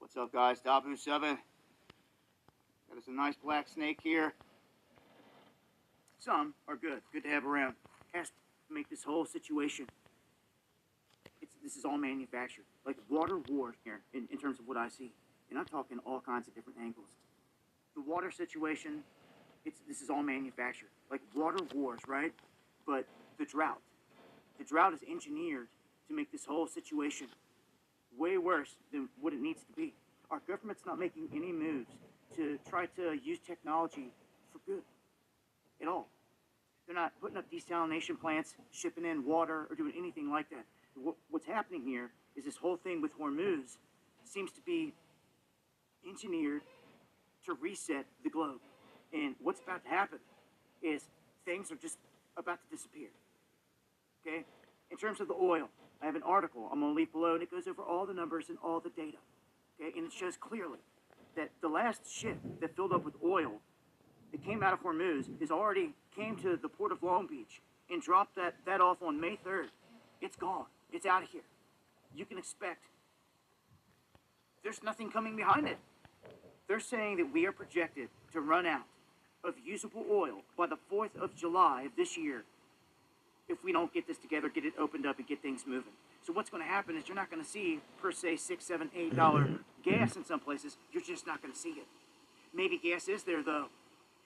What's up, guys? Dabu7. Got us a nice black snake here. Some are good to have around. Has to make this whole situation. This is all manufactured. Like water wars here, in terms of what I see. And I'm talking all kinds of different angles. The water situation, this is all manufactured. Like water wars, right? But the drought is engineered to make this whole situation way worse than what it needs to be. Our government's not making any moves to try to use technology for good at all. They're not putting up desalination plants, shipping in water, or doing anything like that. What's happening here is this whole thing with Hormuz seems to be engineered to reset the globe. And what's about to happen is things are just about to disappear. Okay? In terms of the oil, I have an article I'm going to leave below, and it goes over all the numbers and all the data. Okay? And it shows clearly that the last ship that filled up with oil that came out of Hormuz is already came to the port of Long Beach and dropped that off on May 3rd. It's gone. It's out of here. You can expect there's nothing coming behind it. They're saying that we are projected to run out of usable oil by the 4th of July of this year if we don't get this together, get it opened up, and get things moving. So what's going to happen is you're not going to see, per se, $6, $7, $8 gas in some places. You're just not going to see it. Maybe gas is there, though.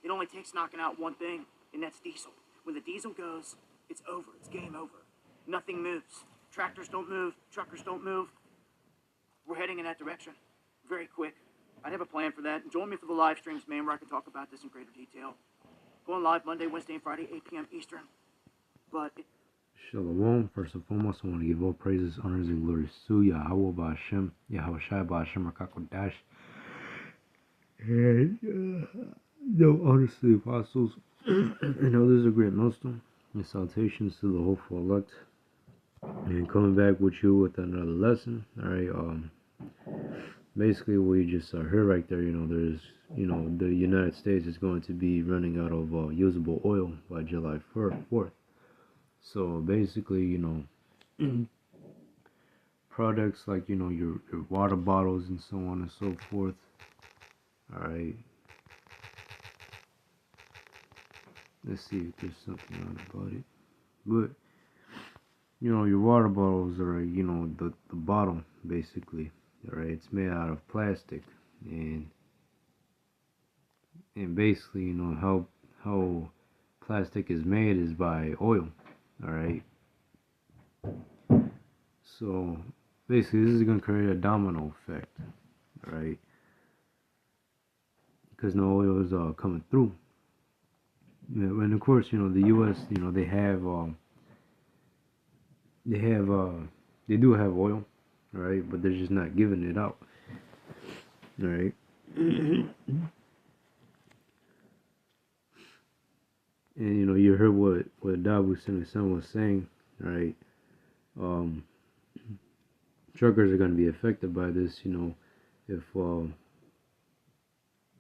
It only takes knocking out one thing, and that's diesel. When the diesel goes, it's over. It's game over. Nothing moves. Tractors don't move. Truckers don't move. We're heading in that direction very quick. I'd have a plan for that. And join me for the live streams, man, where I can talk about this in greater detail. Going live Monday, Wednesday, and Friday, 8 p.m. Eastern. But Shalom. First and foremost, I want to give all praises, honors, and glories to Yahweh Ba'Hashem, Yahweh Shai Ba'Hashem Rakakodash. And no honors to the apostles and others of great milestone. And salutations to the hopeful elect. And coming back with you with another lesson. Alright, basically we just heard right there, there's, the United States is going to be running out of usable oil by July 4th. So basically, products like, your water bottles and so on and so forth. Alright. Let's see if there's something on about it. But, your water bottles are, the bottle, basically. Alright, it's made out of plastic. And basically, how plastic is made is by oil. Alright. So basically this is going to create a domino effect. Alright. Because no oil is coming through. Yeah, and of course, the US, they do have oil, right? But they're just not giving it out. Alright. And you heard what Dabu Son was saying, right? Truckers are going to be affected by this, if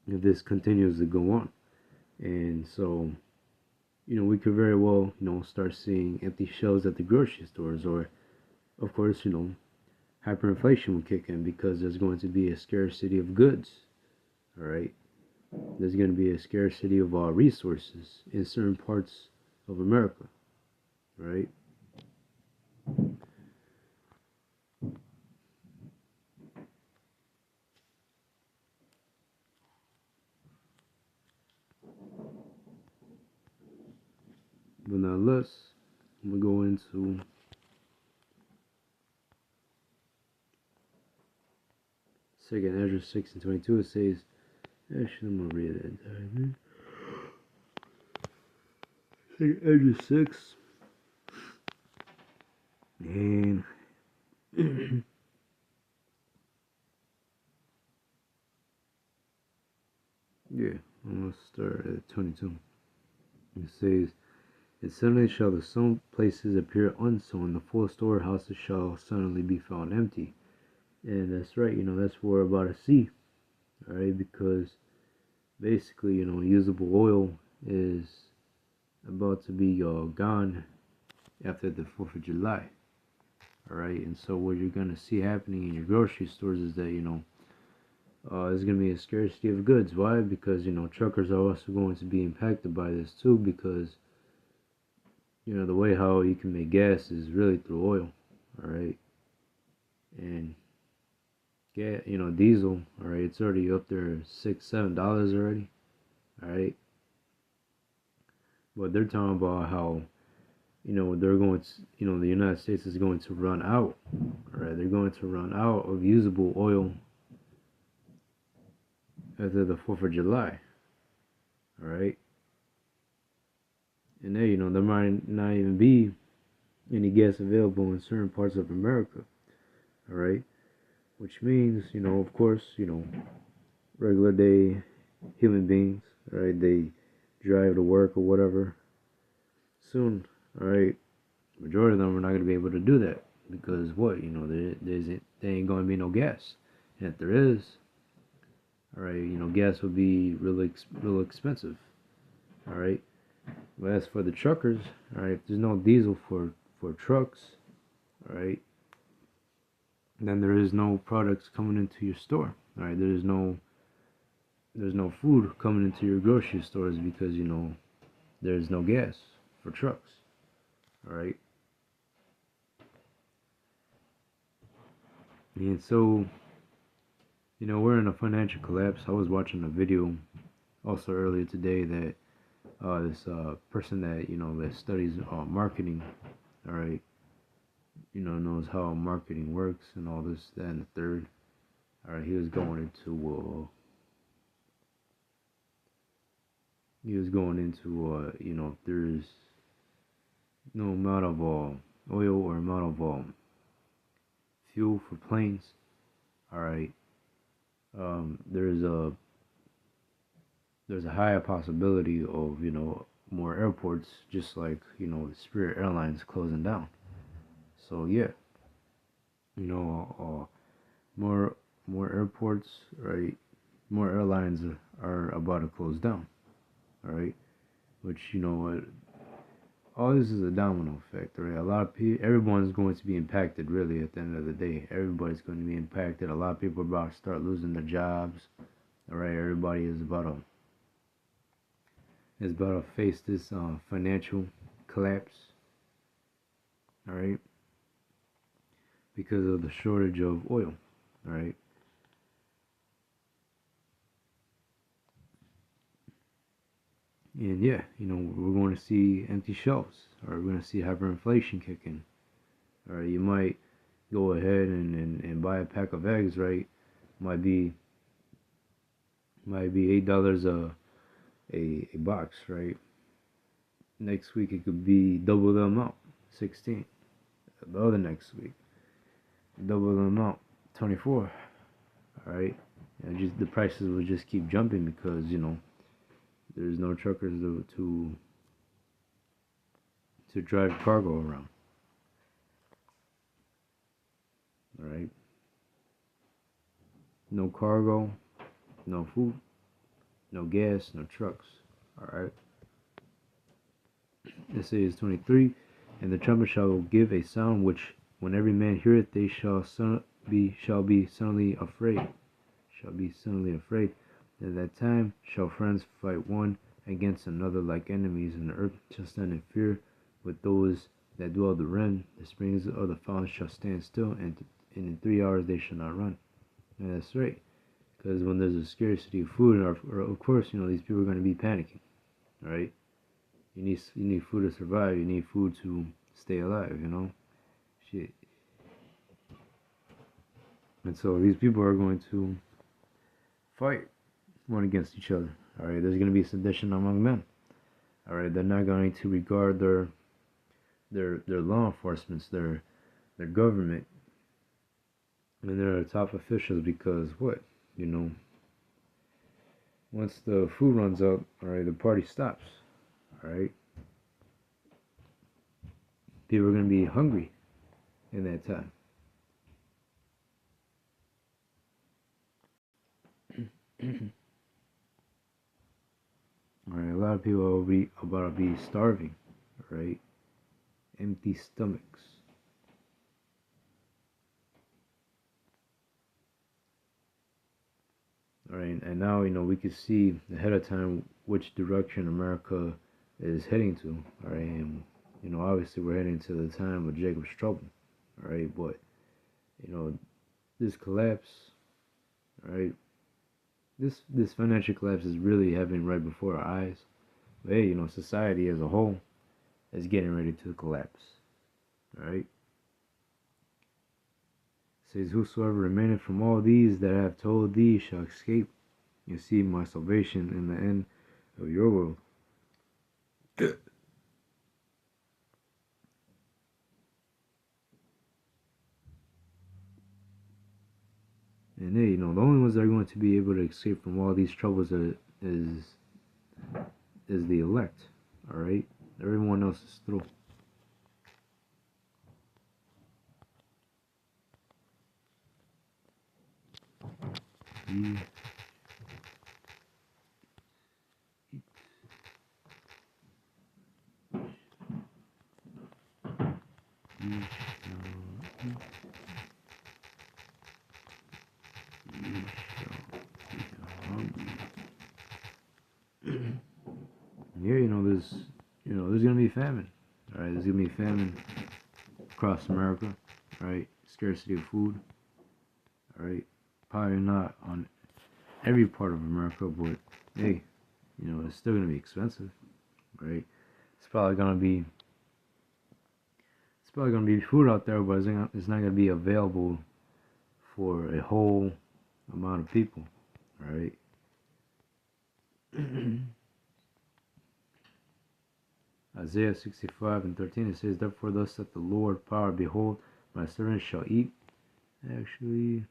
this continues to go on. And so, we could very well, start seeing empty shelves at the grocery stores, or, of course, hyperinflation will kick in because there's going to be a scarcity of goods, all right? There's going to be a scarcity of resources in certain parts of America, right? But nonetheless, I'm going to go into Second Ezra 6 and 22. It says, actually, I'm going to read it entire. Second Ezra 6 and yeah, I'm going to start at 22. It says, and suddenly shall the sown places appear unsown, the full storehouses shall suddenly be found empty. And that's right, that's what we're about to see. Alright, because basically, usable oil is about to be gone after the 4th of July. Alright, and so what you're going to see happening in your grocery stores is that, there's going to be a scarcity of goods. Why? Because, truckers are also going to be impacted by this too, because, the way how you can make gas is really through oil, all right? And, diesel, all right, it's already up there $6-7 already, all right? But they're talking about how, they're going to, the United States is going to run out, all right? They're going to run out of usable oil after the 4th of July, all right? And then, there might not even be any gas available in certain parts of America, all right? Which means, of course, regular day human beings, all right, they drive to work or whatever. Soon, all right, majority of them are not going to be able to do that because what, there ain't going to be no gas. And if there is, all right, gas will be real expensive, all right. But as for the truckers, all right, if there's no diesel for trucks, all right, then there is no products coming into your store, all right. There's no food coming into your grocery stores because there's no gas for trucks, all right. And so, we're in a financial collapse. I was watching a video also earlier today that this person that that studies marketing, all right, knows how marketing works and all this, that, and the third. All right, he was going into if there's no amount of oil or amount of fuel for planes, all right, there's a higher possibility of more airports, just like the Spirit Airlines closing down. So yeah, more airports, right? More airlines are about to close down, all right. Which all this is a domino effect, right? A lot of people, everyone's going to be impacted. Really, at the end of the day, everybody's going to be impacted. A lot of people are about to start losing their jobs. All right, everybody is about to face this financial collapse. All right, because of the shortage of oil. All right. And yeah, we're going to see empty shelves, or we're going to see hyperinflation kick in. Or you might go ahead and buy a pack of eggs, right? Might be $8 a box, right? Next week it could be double the amount, 16. The other next week, double the amount, 24. All right, and just the prices will just keep jumping because there's no truckers to drive cargo around. All right, no cargo, no food, no gas, no trucks. All right. This is 23, and the trumpet shall give a sound which, when every man heareth, they shall be suddenly afraid. Shall be suddenly afraid. At that time shall friends fight one against another like enemies, and the earth shall stand in fear with those that dwell therein. The springs of the fountains shall stand still, and in 3 hours they shall not run. And that's right, because when there's a scarcity of food, or of course, these people are going to be panicking, right? You need food to survive. You need food to stay alive. Shit. And so these people are going to fight one against each other. All right, there's going to be sedition among men. All right, they're not going to regard their law enforcements, their government, and their top officials, because what, once the food runs out, all right, the party stops. All right, people are going to be hungry in that time. All right, a lot of people will be about to be starving. All right, empty stomachs. All right, and now we can see ahead of time which direction America is heading to. All right, and obviously we're heading to the time of Jacob's trouble. All right, but you know this collapse. All right, this financial collapse is really happening right before our eyes. But hey, society as a whole is getting ready to collapse. All right. It says, "Whosoever remaineth from all these that I have told thee shall escape and see my salvation in the end of your world." And hey, the only ones that are going to be able to escape from all these troubles is the elect. All right, everyone else is through. Ye Yeah, there's gonna be famine. All right, there's gonna be famine across America. All right, scarcity of food. All right, probably not on every part of America, but hey, it's still gonna be expensive, right? It's probably gonna be food out there, but it's not gonna be available for a whole amount of people, right? Isaiah 65:13, it says, "Therefore thus saith the Lord, power, behold, my servant shall eat." Actually,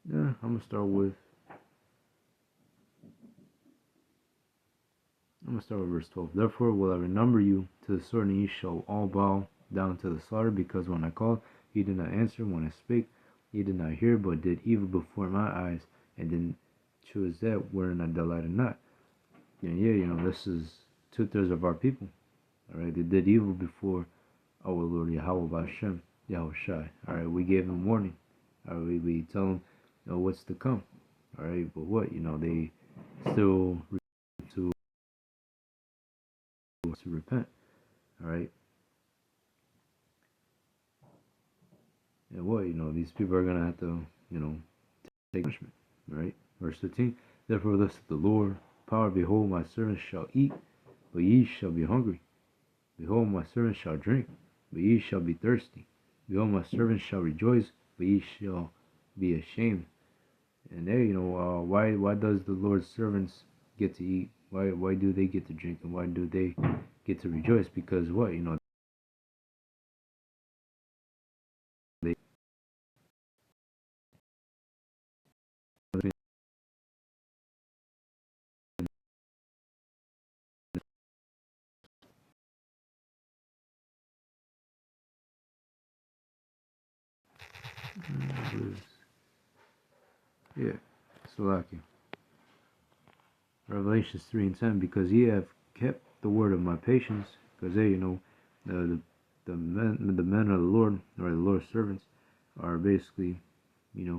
yeah, I'm gonna start with verse 12. "Therefore will I remember you to the sword, and ye shall all bow down to the slaughter, because when I called, ye did not answer, when I spake, ye did not hear, but did evil before my eyes, and did choose that wherein I delighted not." And yeah, this is 2/3 of our people. All right, they did evil before our Lord Yahweh Bashem, Yahweh Shai. All right, we gave them warning. All right, we tell them, what's to come. All right, but what, they still to repent. All right, and what, these people are gonna have to, take punishment. All right, verse 13. "Therefore, thus saith the Lord, power, behold, my servants shall eat, but ye shall be hungry. Behold, my servants shall drink, but ye shall be thirsty. Behold, my servants shall rejoice, but ye shall be ashamed." And there, why does the Lord's servants get to eat? Why do they get to drink, and why do they get to rejoice? Because what, they yeah, Salaki. Revelations 3:10, "Because ye have kept the word of my patience," because they, the men of the Lord, or the Lord's servants, are basically,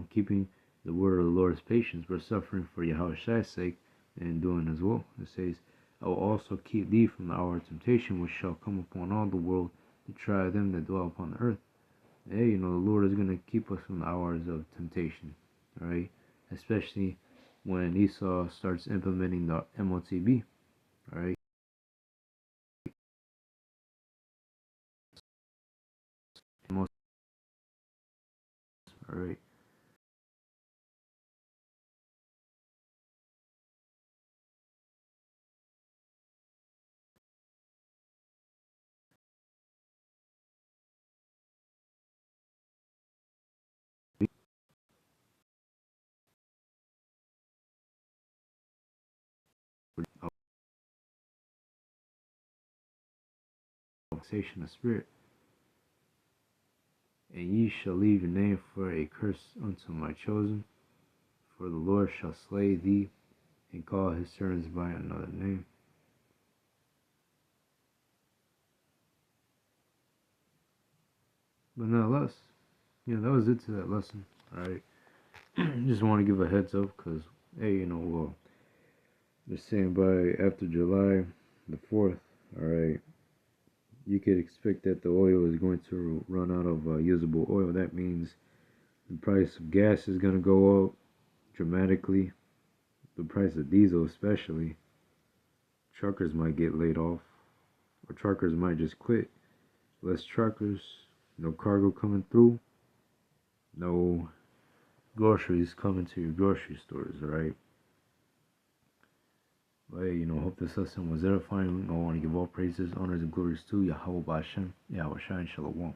keeping the word of the Lord's patience. We're suffering for Yahweh's sake and doing as well. It says, "I will also keep thee from the hour of temptation, which shall come upon all the world to try them that dwell upon the earth." Hey, the Lord is going to keep us from the hours of temptation, all right? Especially when Esau starts implementing the MOTB, all right? All right. Conversation of spirit. "And ye shall leave your name for a curse unto my chosen, for the Lord shall slay thee and call his servants by another name." But nonetheless, that was it to that lesson. All right. Just want to give a heads up because, hey, they're saying by after July the 4th, all right, you could expect that the oil is going to run out of usable oil. That means the price of gas is going to go up dramatically. The price of diesel, especially. Truckers might get laid off, or truckers might just quit. Less truckers, no cargo coming through, no groceries coming to your grocery stores, alright? But hey, hope this lesson was edifying. I want to give all praises, honors, and glories to Yahweh Bashem, Yahweh Shai, Shalom.